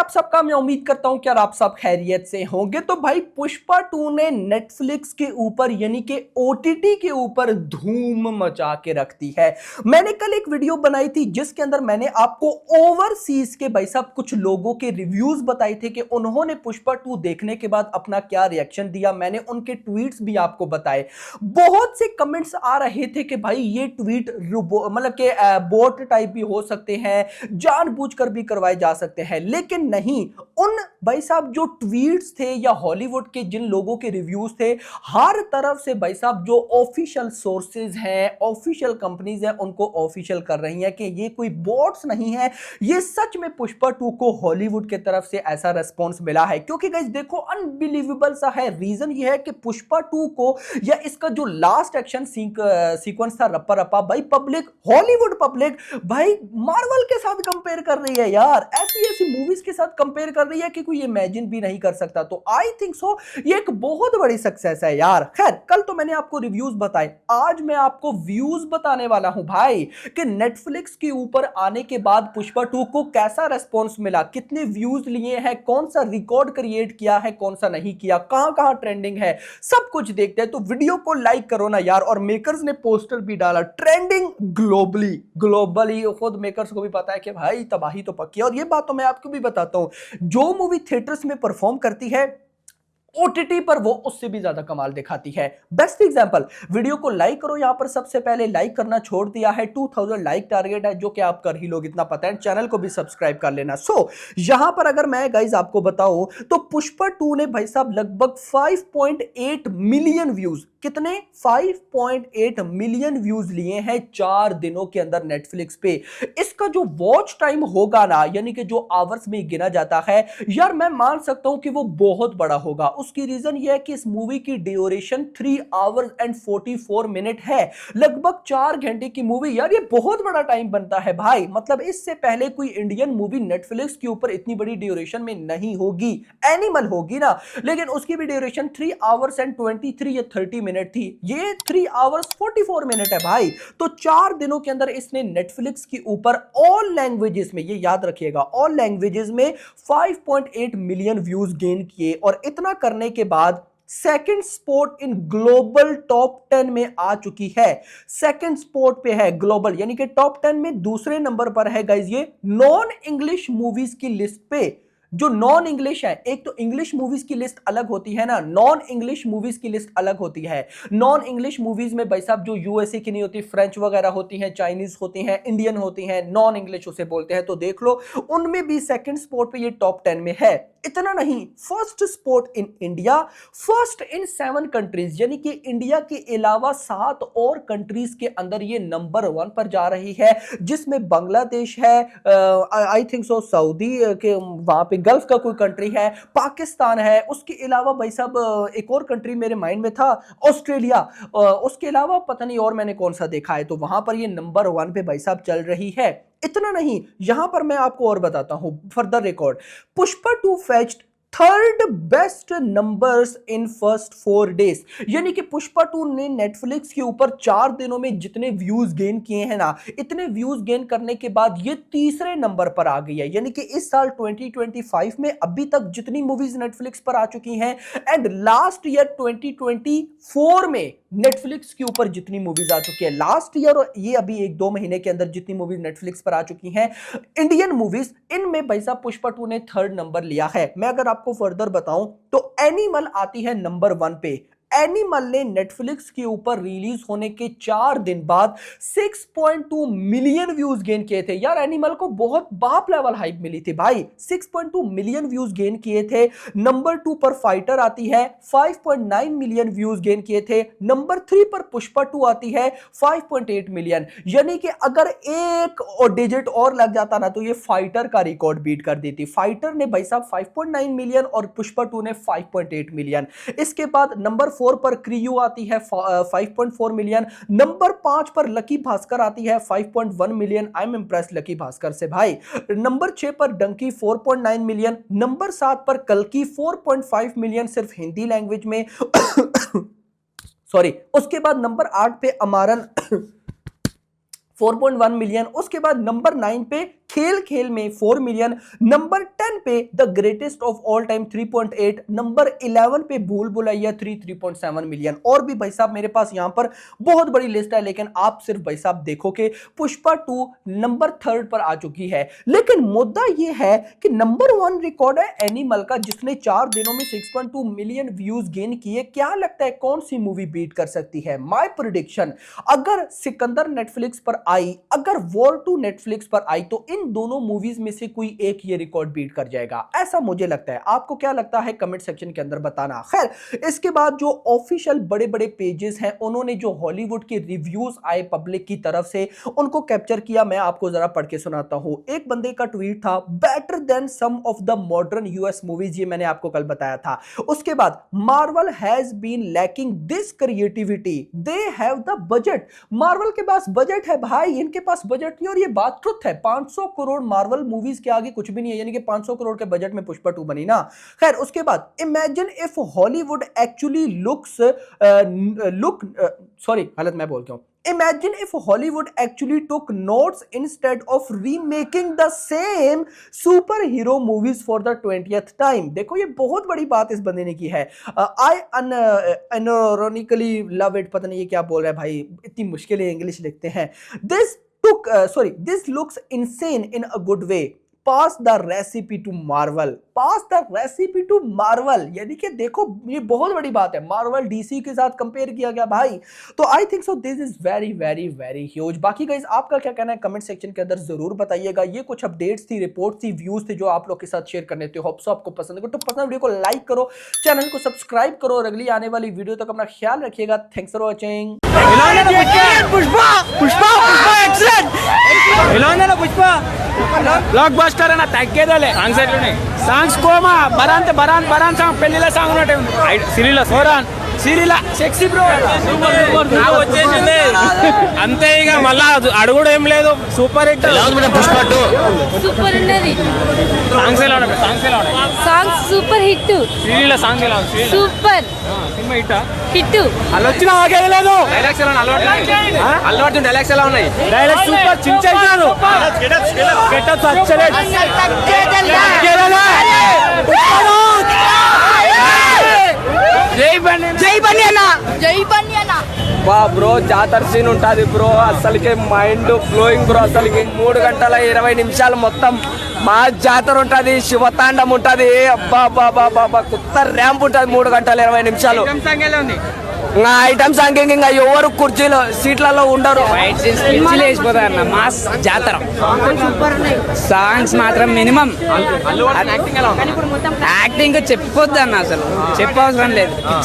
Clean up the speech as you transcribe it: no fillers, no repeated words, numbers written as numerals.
आप सबका मैं उम्मीद करता हूं कि आप सब खैरियत से होंगे। तो भाई पुष्पा 2 ने नेटफ्लिक्स के ऊपर यानी कि ओटीटी के ऊपर धूम मचा के रख दी है। मैंने कल एक वीडियो बनाई थी जिसके अंदर मैंने आपको ओवरसीज के भाई साहब कुछ लोगों के रिव्यूज बताए थे कि उन्होंने पुष्पा 2 देखने के बाद अपना क्या रिएक्शन दिया। मैंने उनके ट्वीट्स भी आपको बताए। बहुत से कमेंट्स आ रहे थे कि भाई ये ट्वीट मतलब कि बोट टाइप भी हो सकते हैं, जानबूझकर भी करवाए जा सकते हैं, लेकिन नहीं। उन भाई साहब जो ट्वीट्स थे या हॉलीवुड के जिन लोगों के रिव्यूज थे, हर तरफ से भाई साहब जो ऑफिशियल सोर्सेज हैं, ऑफिशियल कंपनीज हैं, उनको ऑफिशियल कर रही हैं कि ये कोई बॉट्स नहीं है, ये सच में पुष्पा 2 को हॉलीवुड की तरफ से ऐसा रेस्पॉन्स मिला है। क्योंकि गाइस देखो अनबिलीवेबल सा है। रीजन ये है कि पुष्पा 2 को या इसका जो लास्ट एक्शन सीक्वेंस था रप्पा रप्पा, भाई पब्लिक, हॉलीवुड पब्लिक भाई मार्वल के साथ कंपेयर कर रही है यार, ऐसी ऐसी मूवीज के साथ कंपेयर कर रही है कि कोई इमेजिन भी नहीं कर सकता। तो आई थिंक सो ये एक बहुत बड़ी सक्सेस है यार। खैर कल तो मैंने आपको रिव्यूज बताए, आज मैं आपको व्यूज बताने वाला हूं भाई कि नेटफ्लिक्स के ऊपर आने के बाद पुष्पा 2 को कैसा रेस्पॉन्स मिला, कितने व्यूज लिए हैं, कौन सा रिकॉर्ड क्रिएट किया है, कौन सा नहीं किया, कहां कहां ट्रेंडिंग है, सब कुछ देखते हैं। तो वीडियो को लाइक करो ना यार। और मेकर्स ने पोस्टर भी डाला, ट्रेंडिंग ग्लोबली। खुद मेकर्स को भी पता है कि भाई तबाही तो पक्की है। और ये बात तो मैं आपको भी बताता हूं, जो मूवी थिएटर्स में परफॉर्म करती है ओटीटी पर वो उससे भी ज्यादा कमाल दिखाती है। बेस्ट एग्जांपल, वीडियो को लाइक करो। यहां पर सबसे पहले लाइक करना छोड़ दिया है, 2000 लाइक टारगेट है, जो कि आप कर ही लोग, इतना पता है। चैनल को भी सब्सक्राइब कर लेना। यहां पर अगर मैं गाइज आपको बताऊं तो पुष्पा 2 ने भाई साहब लगभग 5.8 मिलियन व्यूज, कितने 5.8 मिलियन व्यूज लिए हैं 4 दिनों के अंदर नेटफ्लिक्स पे। इसका जो वॉच टाइम होगा ना, यानी कि जो आवर्स में गिना जाता है यार, मैं मान सकता हूं कि वो बहुत बड़ा होगा। उसकी रीजन ये है कि इस मूवी की ड्यूरेशन 3 आवर्स एंड 44 मिनट है, लगभग 4 घंटे की मूवी। यार ये बहुत बड़ा टाइम बनता है भाई। मतलब इससे पहले कोई इंडियन मूवी नेटफ्लिक्स के ऊपर इतनी बड़ी ड्यूरेशन में नहीं होगी। एनिमल होगी ना, लेकिन उसकी भी ड्यूरेशन 3 आवर्स एंड 23 या 30 मिनट थी, ये 3 आवर्स 44 मिनट है भाई। तो 4 दिनों के अंदर इसने नेटफ्लिक्स के ऊपर ऑल लैंग्वेजेस में, ये याद रखिएगा, ऑल लैंग्वेजेस में 5.8 मिलियन व्यूज गेन किए। और इतना करने के बाद second spot in global top 10 में आ चुकी है। सेकंड स्पॉट पे है ग्लोबल, यानी कि टॉप 10 में दूसरे नंबर पर है गाइस ये नॉन इंग्लिश मूवीज की लिस्ट पे। जो नॉन इंग्लिश है, एक तो इंग्लिश मूवीज की लिस्ट अलग होती है ना, नॉन इंग्लिश मूवीज की लिस्ट अलग होती है। नॉन इंग्लिश मूवीज में भाई साहब जो यूएसए की नहीं होती, फ्रेंच वगैरह होती हैं, चाइनीज होती हैं, इंडियन होती हैं, नॉन इंग्लिश उसे बोलते हैं। तो देख लो उनमें भी सेकंड स्पॉट पे ये टॉप 10 में है। इतना नहीं, first spot in India, first in 7 countries, यानी कि इंडिया के अलावा 7 और कंट्रीज के अंदर ये नंबर 1 पर जा रही है, जिसमें बांग्लादेश है, आई थिंक सो सऊदी के वहां पे गल्फ का कोई कंट्री है, पाकिस्तान है, उसके अलावा भाई साहब एक और कंट्री मेरे माइंड में था, ऑस्ट्रेलिया, उसके अलावा पता नहीं और मैंने कौन सा देखा है। तो वहां पर ये नंबर 1 पे भाई साहब चल रही है। इतना नहीं, यहां पर मैं आपको और बताता हूं further record. Pushpa 2 fetched third best numbers in first 4 days, यानी कि पुष्पा 2 ने नेटफ्लिक्स के ऊपर 4 दिनों में जितने व्यूज गेन किए हैं ना, इतने व्यूज गेन करने के बाद ये तीसरे नंबर पर आ गई है। यानी कि इस साल 2025 में अभी तक जितनी मूवीज नेटफ्लिक्स पर आ चुकी हैं एंड लास्ट ईयर 2024 में नेटफ्लिक्स के ऊपर जितनी मूवीज आ चुकी है, लास्ट ईयर और ये अभी 1-2 महीने के अंदर जितनी मूवीज नेटफ्लिक्स पर आ चुकी हैं इंडियन मूवीज, इनमें भाई साहब पुष्पा 2 ने थर्ड नंबर लिया है। मैं अगर आपको फर्दर बताऊं तो एनिमल आती है नंबर 1 पे। एनिमल ने नेटफ्लिक्स के ऊपर रिलीज होने के 4 दिन बाद 6.2 मिलियन व्यूज गेन किए थे। यार एनिमल को बहुत बाप लेवल हाइप मिली थी भाई, 6.2 मिलियन व्यूज गेन किए थे। नंबर 2 पर फाइटर आती है, 5.9 मिलियन व्यूज गेन किए थे। नंबर 3 पर पुष्पा 2 आती है, 5.8 मिलियन। यानी कि अगर एक और डिजिट और लग जाता ना तो ये फाइटर का रिकॉर्ड बीट कर देती। फाइटर ने भाई साहब 5.9 मिलियन और पुष्पा 2 ने 5.8 मिलियन। इसके बाद नंबर 4 पर क्रियू आती है 5.4 मिलियन। नंबर 5 पर लकी भास्कर आती है 5.1 million. I am impressed lucky Bhaskar से भाई। नंबर 6 पर डंकी 4.9 मिलियन। नंबर 7 पर कल्कि 4.5 मिलियन सिर्फ हिंदी लैंग्वेज में सॉरी। उसके बाद नंबर 8 पे अमारन 4.1 मिलियन। उसके बाद नंबर 9 पे खेल खेल में 4 मिलियन, नंबर 10 पे the greatest of all time 3.8, number 11 पे भूल भुलैया 3.7 मिलियन। और भी भाई साहब मेरे पास यहां पर बहुत बड़ी लिस्ट है, लेकिन आप सिर्फ भाई साहब देखो कि पुष्पा 2 नंबर 3 पर आ चुकी है। लेकिन मुद्दा यह है कि नंबर 1 रिकॉर्ड है एनिमल का, जिसने 4 दिनों में 6.2 मिलियन व्यूज गेन किए। क्या लगता है कौन सी मूवी बीट कर सकती है? माय प्रेडिक्शन, अगर सिकंदर नेटफ्लिक्स पर आई, अगर वॉर 2 नेटफ्लिक्स पर आई, तो इन दोनों मूवीज में से कोई एक ये रिकॉर्ड बीट कर जाएगा, ऐसा मुझे लगता है। आपको क्या लगता है कमेंट सेक्शन के अंदर बताना। खैर, इसके बाद जो ऑफिशियल बड़े बड़े पेजेस हैं, उन्होंने जो हॉलीवुड के रिव्यूज आए पब्लिक की तरफ से, उनको कैप्चर किया। मैं आपको जरा पढ़ के सुनाता हूं। एक बंदे का ट्वीट था, better than some of the modern US movies, ये मैंने आपको कल बताया था। उसके बाद, Marvel has been lacking this creativity, they have the budget. Marvel के पास बजट है भाई, इनके पास बजट नहीं। और ये बात ट्रुथ है, 500 करोड़ मार्वल मूवीज के आगे कुछ भी नहीं है, यानी कि 500 करोड़ के बजट में पुष्पा 2 बनी ना। खैर, उसके बाद, इमेजिन इफ हॉलीवुड एक्चुअली गलत मैं बोल गया हूं। Imagine if Hollywood actually took notes instead of remaking the same superhero movies for the 20th time। देखो ये बहुत बड़ी बात इस बंदे ने की है। I unironically love it, पता नहीं ये क्या बोल रहा है भाई, इतनी मुश्किल है इंग्लिश लिखते हैं। This looks insane in a good way। Pass the recipe to Marvel, pass the recipe to Marvel, यानी कि देखो ये बहुत बड़ी बात है, मार्वल डीसी के साथ कंपेयर किया गया भाई। तो I think so this is very very very huge. बाकी गाइस आपका क्या कहना है कमेंट सेक्शन के अंदर जरूर बताइएगा। ये कुछ अपडेट्स थी, रिपोर्ट्स थी, व्यूज थे जो आप लोग के साथ शेयर करने थे। होप सो आपको पसंद है, तो पसंद वीडियो को लाइक करो, चैनल को सब्सक्राइब करो, और अगली आने वाली वीडियो तक अपना ख्याल रखिएगा। Thanks for watching. Block buster అన్న తగ్గేదలే సాంగ్స్ ఎట్లున్నాయి songs coma Baran Baran song పెళ్లిల song ఉన్నట్టే ఉంది సిరిల సోరాన్ సిరిల సెక్సీ బ్రో వచ్చేసింది అంతే ఇక మళ్ళా అడుగుడు ఏం లేదు సూపర్ హిట్ పుష్ప 2 సూపర్ ఉన్నది సాంగ్స్ ఎలా ఉన్నాయి songs super hit Sirila song ఎలా ఉంది సూపర్ సినిమా హిట్ అలా వచ్చిన ఆగేది లేదు డైలాగ్స్ ఎలా అల్లు అర్జున్ డైలాగ్స్ ఎలా ఉన్నాయి డైలాగ్స్ సూపర్ చించేశారు గెటప్ అచ్చలే జై బన్నీ అన్న బా బ్రో జాతర సీన్ ఉంటుంది బ్రో, అసలుకి మైండ్ బ్లోయింగ్ బ్రో. అసలుకి 3 గంటల 20 నిమిషాలు మొత్తం మా జాతర ఉంటుంది, శివతాండం ఉంటుంది. అబ్బా బాబా బాబా కొత్త ర్యాంప్ ఉంటుంది 3 గంటల 20 నిమిషాలు. ఇంకా ఐటమ్ సాంగ్ ఇంకా ఎవరు కుర్చీలో సీట్లలో ఉండరు. వేసిపోతారన్న మాస్ జాతర సాంగ్స్ మాత్రం మినిమం. యాక్టింగ్ చెప్పొద్దు అన్న, అసలు చెప్పవసరం లేదు.